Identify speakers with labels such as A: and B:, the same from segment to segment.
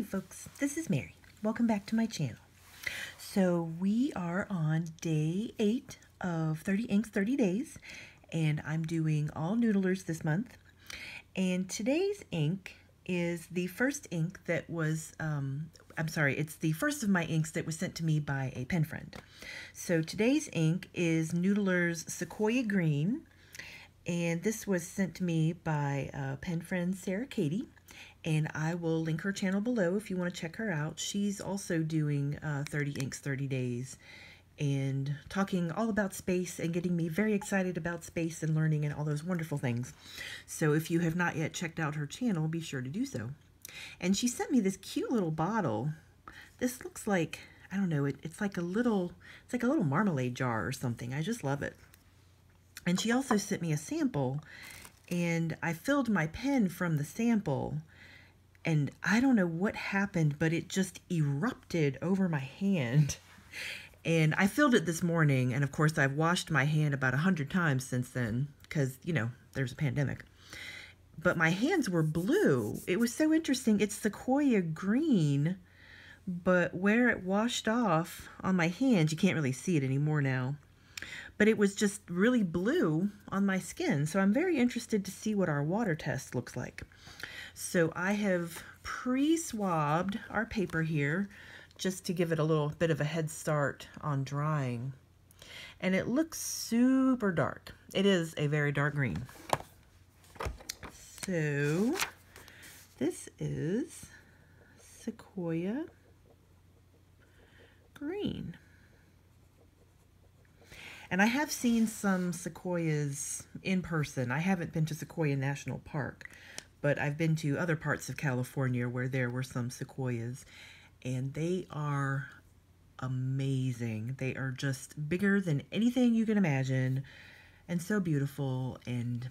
A: Hey folks, this is Mary. Welcome back to my channel. So we are on day 8 of 30 Inks 30 Days, and I'm doing all Noodlers this month. And today's ink is the first ink that was, it's the first of my inks that was sent to me by a pen friend. So today's ink is Noodler's Sequoia Green, and this was sent to me by a pen friend, Sarah Katie. And I will link her channel below if you want to check her out. She's also doing 30 Inks 30 Days and talking all about space and getting me very excited about space and learning and all those wonderful things. So if you have not yet checked out her channel, be sure to do so. And she sent me this cute little bottle. This looks like, I don't know, it's like a little marmalade jar or something. I just love it. And she also sent me a sample, and I filled my pen from the sample. And I don't know what happened, but it just erupted over my hand. And I filled it this morning, and of course I've washed my hand about 100 times since then, because, you know, there's a pandemic. But my hands were blue. It was so interesting. It's Sequoia Green, but where it washed off on my hand, you can't really see it anymore now. But it was just really blue on my skin. So I'm very interested to see what our water test looks like. So I have pre-swabbed our paper here just to give it a little bit of a head start on drying. And it looks super dark. It is a very dark green. So this is Sequoia Green. And I have seen some sequoias in person. I haven't been to Sequoia National Park, but I've been to other parts of California where there were some sequoias, and they are amazing. They are just bigger than anything you can imagine and so beautiful. And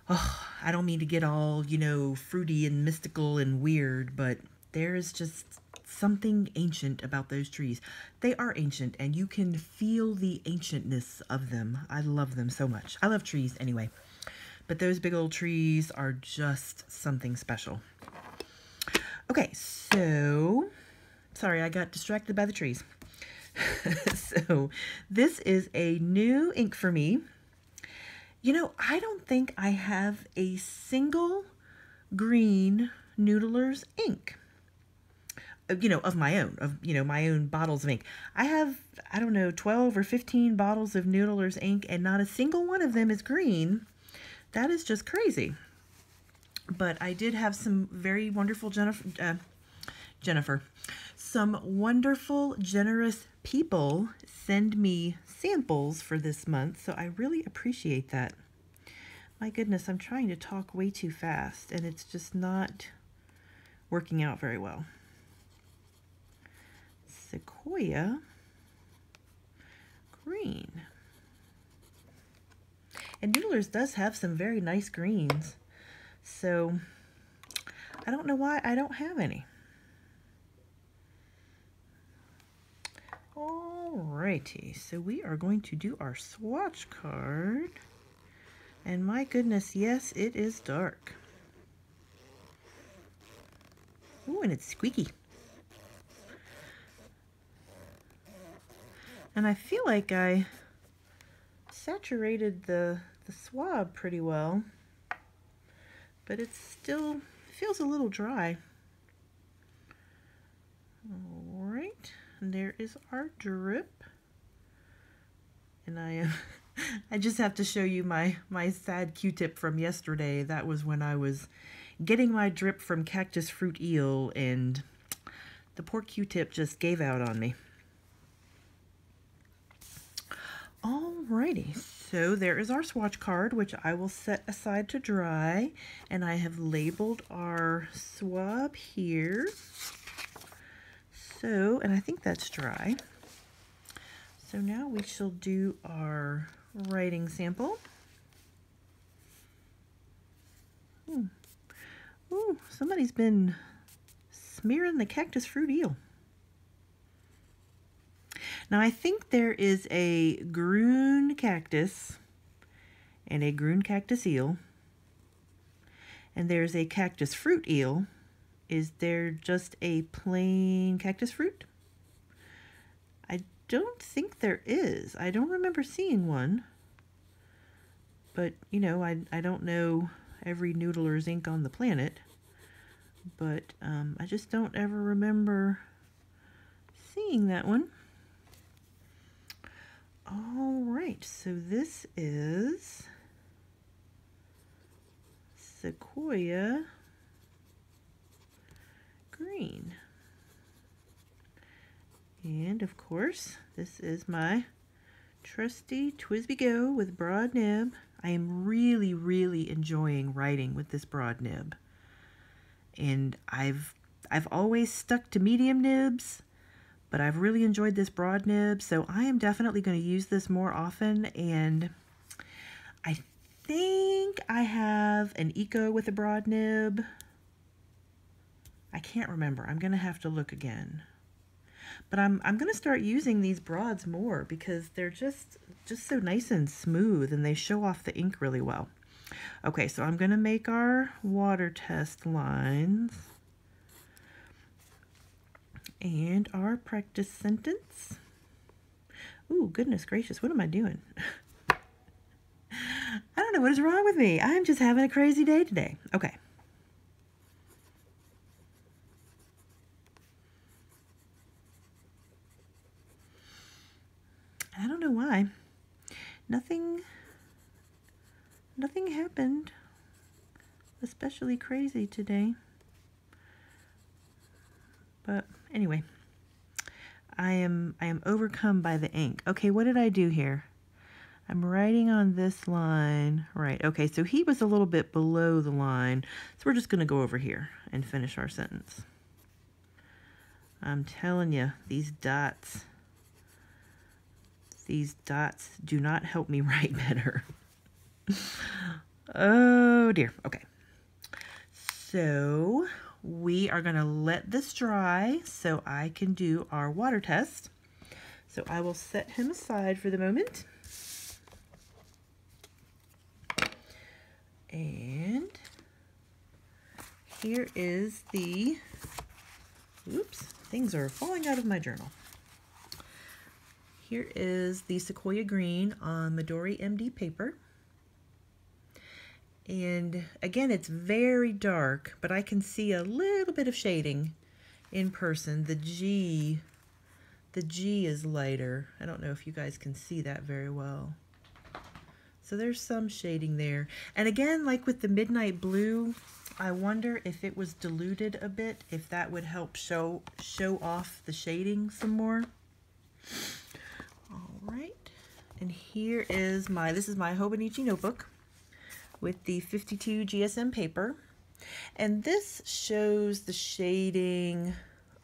A: oh, I don't mean to get all, you know, fruity and mystical and weird, but there is just something ancient about those trees. They are ancient, and you can feel the ancientness of them. I love them so much. I love trees anyway, but those big old trees are just something special. Okay, so, sorry, I got distracted by the trees. So, this is a new ink for me. You know, I don't think I have a single green Noodler's ink. You know, of my own, my own bottles of ink. I have, I don't know, 12 or 15 bottles of Noodler's ink, and not a single one of them is green. That is just crazy. But I did have some very wonderful some wonderful, generous people send me samples for this month, so I really appreciate that. My goodness, I'm trying to talk way too fast, and it's just not working out very well. Sequoia Green. And Noodler's does have some very nice greens, so I don't know why I don't have any. Alrighty, so we are going to do our swatch card, and my goodness, yes, it is dark. Ooh, and it's squeaky. And I feel like I saturated the swab pretty well, but it still feels a little dry. All right, and there is our drip. And I just have to show you my sad Q-tip from yesterday. That was when I was getting my drip from Cactus Fruit Eel, and the poor Q-tip just gave out on me. Alrighty, so there is our swatch card, which I will set aside to dry, and I have labeled our swab here. So, and I think that's dry. So now we shall do our writing sample. Ooh, somebody's been smearing the Cactus Fruit Eel. Now, I think there is a Groon cactus and a Groon cactus eel, and there's a cactus fruit eel Is there just a plain cactus fruit? I don't think there is. I don't remember seeing one. But, you know, I don't know every Noodler's ink on the planet. But I just don't ever remember seeing that one. All right, so this is Sequoia Green. And of course, this is my trusty TWSBI Go with broad nib. I am really, really enjoying writing with this broad nib. And I've always stuck to medium nibs, but I've really enjoyed this broad nib, so I am definitely going to use this more often. And I think I have an Eco with a broad nib. I can't remember. I'm going to have to look again. But I'm going to start using these broads more because they're just so nice and smooth, and they show off the ink really well. Okay, so I'm going to make our water test lines and our practice sentence. Ooh, goodness gracious, what am I doing? I don't know what is wrong with me. I'm just having a crazy day today. Okay. I don't know why. Nothing happened especially crazy today. But anyway, I am overcome by the ink. Okay, what did I do here? I'm writing on this line. Right, okay, so he was a little bit below the line. So we're just gonna go over here and finish our sentence. I'm telling you, these dots do not help me write better. Oh dear. Okay. So we are going to let this dry so I can do our water test. So I will set him aside for the moment. And here is the, oops, things are falling out of my journal. Here is the Sequoia Green on Midori MD paper. And again, it's very dark, but I can see a little bit of shading in person. The G is lighter. I don't know if you guys can see that very well. So there's some shading there. And again, like with the Midnight Blue, I wonder if it was diluted a bit, if that would help show off the shading some more. All right, and here is this is my Hobonichi notebook with the 52 GSM paper. And this shows the shading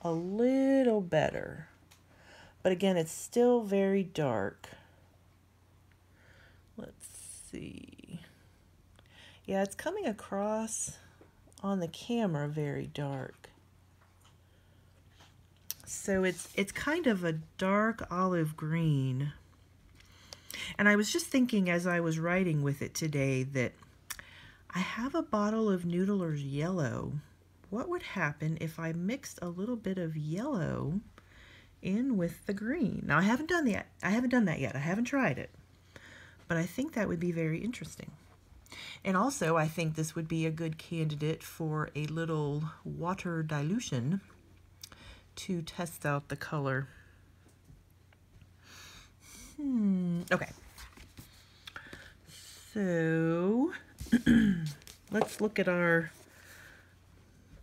A: a little better. But again, it's still very dark. Let's see. Yeah, it's coming across on the camera very dark. So it's kind of a dark olive green. And I was just thinking as I was writing with it today that I have a bottle of Noodler's yellow. What would happen if I mixed a little bit of yellow in with the green? Now I haven't done that yet. I haven't tried it. But I think that would be very interesting. And also I think this would be a good candidate for a little water dilution to test out the color. Okay. So let's look at our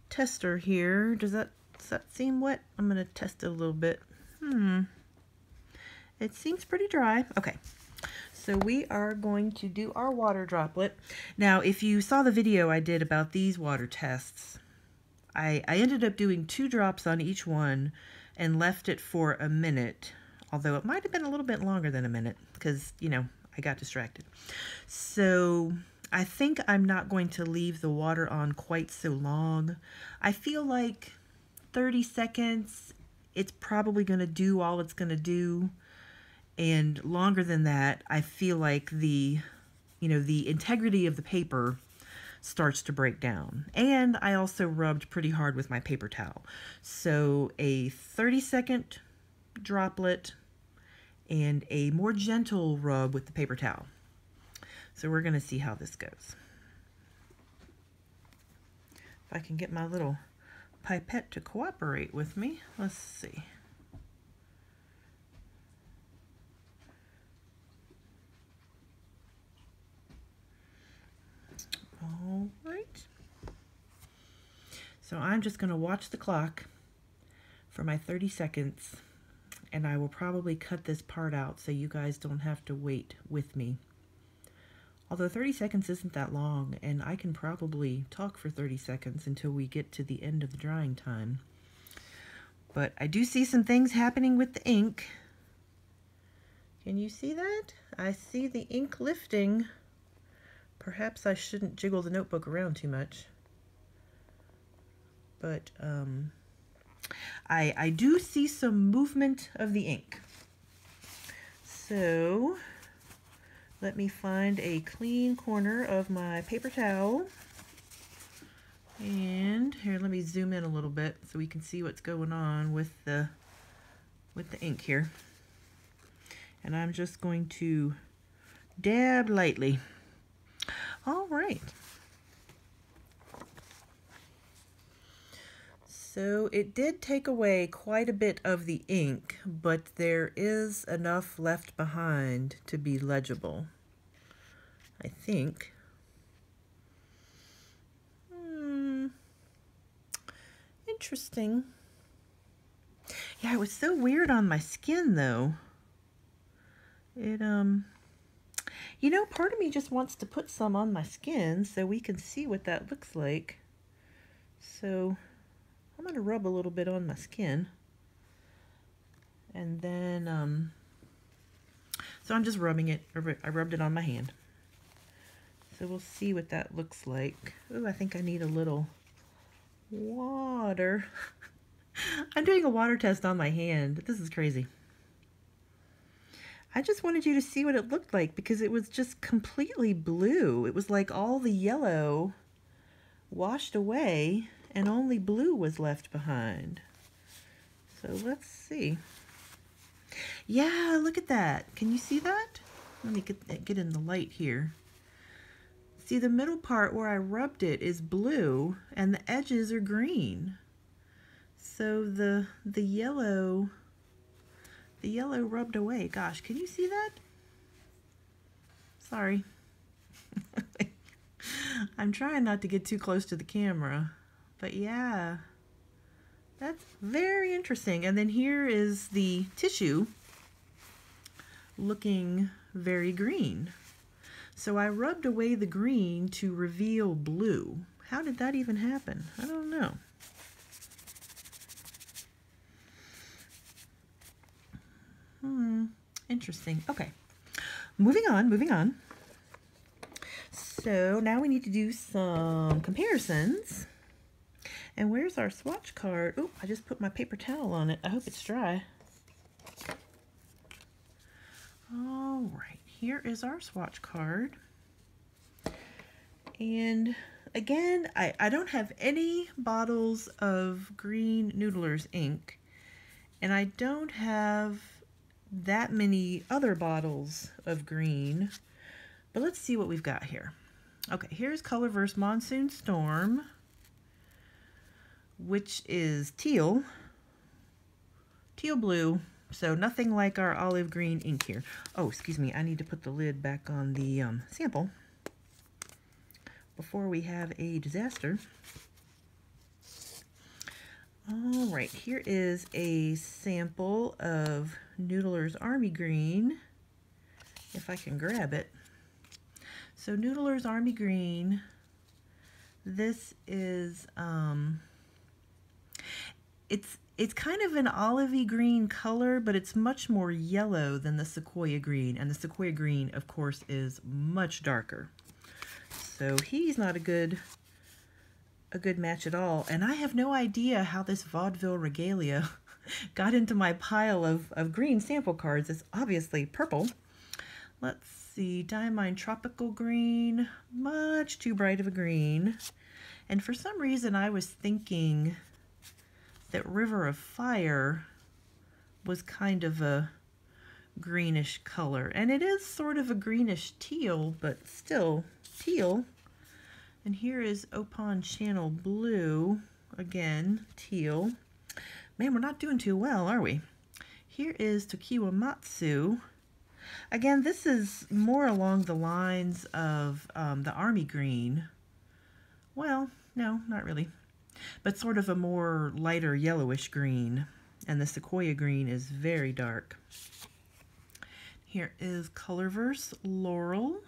A: tester here. Does that seem wet? I'm going to test it a little bit. It seems pretty dry. Okay. So we are going to do our water droplet. Now, if you saw the video I did about these water tests, I ended up doing 2 drops on each one and left it for a minute, although it might have been a little bit longer than a minute because, you know, I got distracted. So I think I'm not going to leave the water on quite so long. I feel like 30 seconds, it's probably going to do all it's going to do. And longer than that, I feel like the integrity of the paper starts to break down. And I also rubbed pretty hard with my paper towel. So a 30-second droplet and a more gentle rub with the paper towel. So we're going to see how this goes. If I can get my little pipette to cooperate with me. Let's see. All right. So I'm just going to watch the clock for my 30 seconds, and I will probably cut this part out so you guys don't have to wait with me. Although 30 seconds isn't that long, and I can probably talk for 30 seconds until we get to the end of the drying time. But I do see some things happening with the ink. Can you see that? I see the ink lifting. Perhaps I shouldn't jiggle the notebook around too much. But I do see some movement of the ink. So let me find a clean corner of my paper towel. And here, let me zoom in a little bit so we can see what's going on with the ink here. And I'm just going to dab lightly. All right. So it did take away quite a bit of the ink, but there is enough left behind to be legible, I think. Interesting. Yeah, it was so weird on my skin though. It, you know, part of me just wants to put some on my skin so we can see what that looks like. So I'm going to rub a little bit on my skin. And then, so I'm just rubbing it. I rubbed it on my hand. So we'll see what that looks like. Ooh, I think I need a little water. I'm doing a water test on my hand. This is crazy. I just wanted you to see what it looked like because it was just completely blue. It was like all the yellow washed away and only blue was left behind. So let's see. Yeah, look at that. Can you see that? Let me get in the light here. See, the middle part where I rubbed it is blue and the edges are green. So the yellow rubbed away. Gosh, can you see that? Sorry. I'm trying not to get too close to the camera. But yeah, that's very interesting. And then here is the tissue looking very green. So I rubbed away the green to reveal blue. How did that even happen? I don't know. Interesting. Okay, moving on. So now we need to do some comparisons. And where's our swatch card? Oh, I just put my paper towel on it. I hope it's dry. All right, here is our swatch card. And again, I don't have any bottles of green Noodler's ink. And I don't have that many other bottles of green. But let's see what we've got here. Okay, here's Colorverse Monsoon Storm, which is teal blue, so nothing like our olive green ink here. Oh, excuse me, I need to put the lid back on the sample before we have a disaster. All right, here is a sample of Noodler's Army Green, if I can grab it. So Noodler's Army Green, this is, it's kind of an olivey green color, but it's much more yellow than the Sequoia Green. And the Sequoia Green, of course, is much darker. So he's not a good match at all. And I have no idea how this Vaudeville Regalia got into my pile of green sample cards. It's obviously purple. Let's see, Diamine Tropical Green, much too bright of a green. And for some reason I was thinking that River of Fire was kind of a greenish color. And it is sort of a greenish teal, but still teal. And here is Opan Channel Blue, again, teal. Man, we're not doing too well, are we? Here is Tokiwa Matsu. Again, this is more along the lines of the Army Green. Well, no, not really. But sort of a more lighter yellowish green. And the Sequoia Green is very dark. Here is Colorverse Laurel.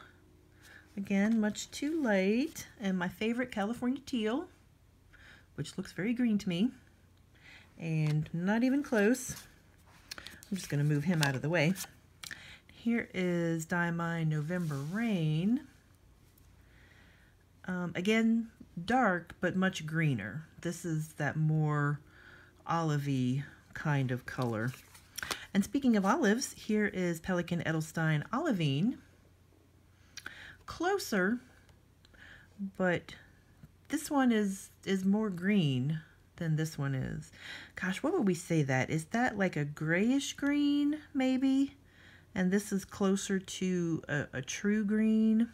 A: Again, much too light. And my favorite California Teal, which looks very green to me. And not even close. I'm just going to move him out of the way. Here is Diamine November Rain. Again, dark, but much greener. This is that more olivey kind of color. And speaking of olives, here is Pelikan Edelstein Olivine. Closer, but this one is more green than this one is. Gosh, what would we say that? Is that like a grayish green, maybe? And this is closer to a true green.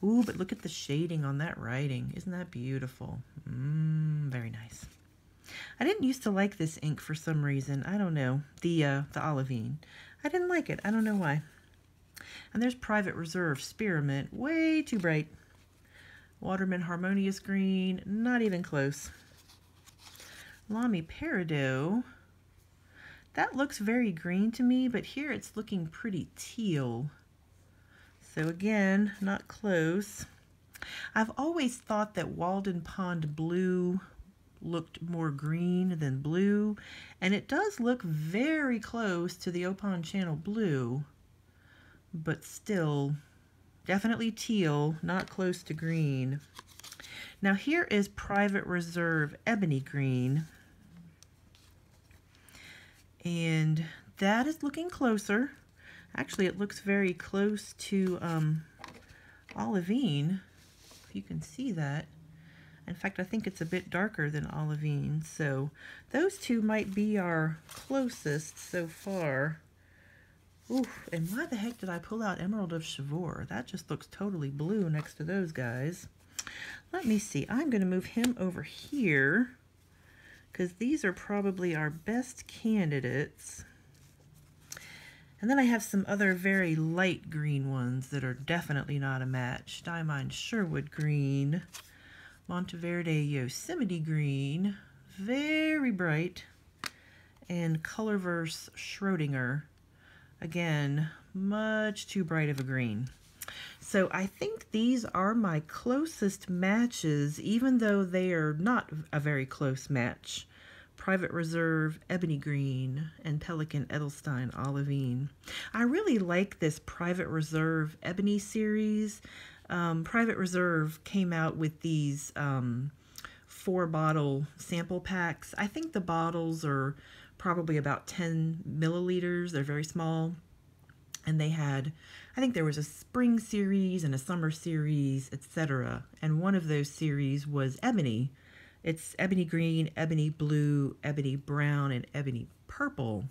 A: Ooh, but look at the shading on that writing. Isn't that beautiful? Very nice. I didn't used to like this ink for some reason. I don't know. The Olivine. I didn't like it. I don't know why. And there's Private Reserve Spearmint. Way too bright. Waterman Harmonious Green. Not even close. Lamy Peridot. That looks very green to me, but here it's looking pretty teal. So again, not close. I've always thought that Walden Pond Blue looked more green than blue, and it does look very close to the Opan Channel Blue, but still definitely teal, not close to green. Now here is Private Reserve Ebony Green, and that is looking closer. Actually, it looks very close to Olivine, if you can see that. In fact, I think it's a bit darker than Olivine, so those two might be our closest so far. Ooh, and why the heck did I pull out Emerald of Chivor? That just looks totally blue next to those guys. Let me see. I'm going to move him over here because these are probably our best candidates. And then I have some other very light green ones that are definitely not a match. Diamine Sherwood Green, Monteverde Yosemite Green, very bright, and Colorverse Schrodinger, again, much too bright of a green. So I think these are my closest matches, even though they are not a very close match. Private Reserve Ebony Green and Pelikan Edelstein Olivine. I really like this Private Reserve Ebony series. Private Reserve came out with these 4-bottle sample packs. I think the bottles are probably about 10 milliliters. They're very small. And they had, I think there was a spring series and a summer series, etc. And one of those series was Ebony. It's Ebony Green, Ebony Blue, Ebony Brown, and Ebony Purple.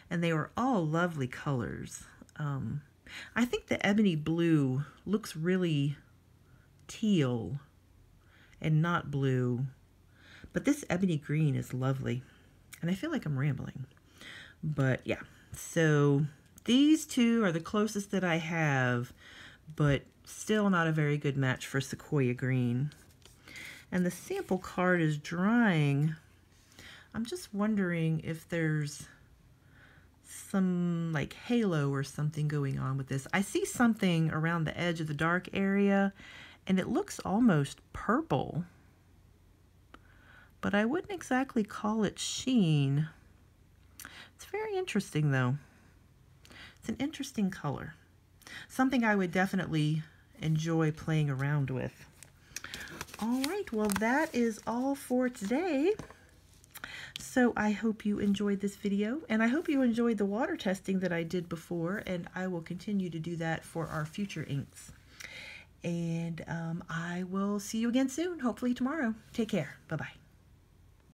A: And they were all lovely colors. I think the Ebony Blue looks really teal and not blue. But this Ebony Green is lovely. And I feel like I'm rambling. But yeah, so these two are the closest that I have, but still not a very good match for Sequoia Green. And the sample card is drying. I'm just wondering if there's some like halo or something going on with this. I see something around the edge of the dark area, and it looks almost purple. But I wouldn't exactly call it sheen. It's very interesting though. It's an interesting color. Something I would definitely enjoy playing around with. All right, well that is all for today. So I hope you enjoyed this video, and I hope you enjoyed the water testing that I did before, and I will continue to do that for our future inks. And I will see you again soon, hopefully tomorrow. Take care. Bye-bye.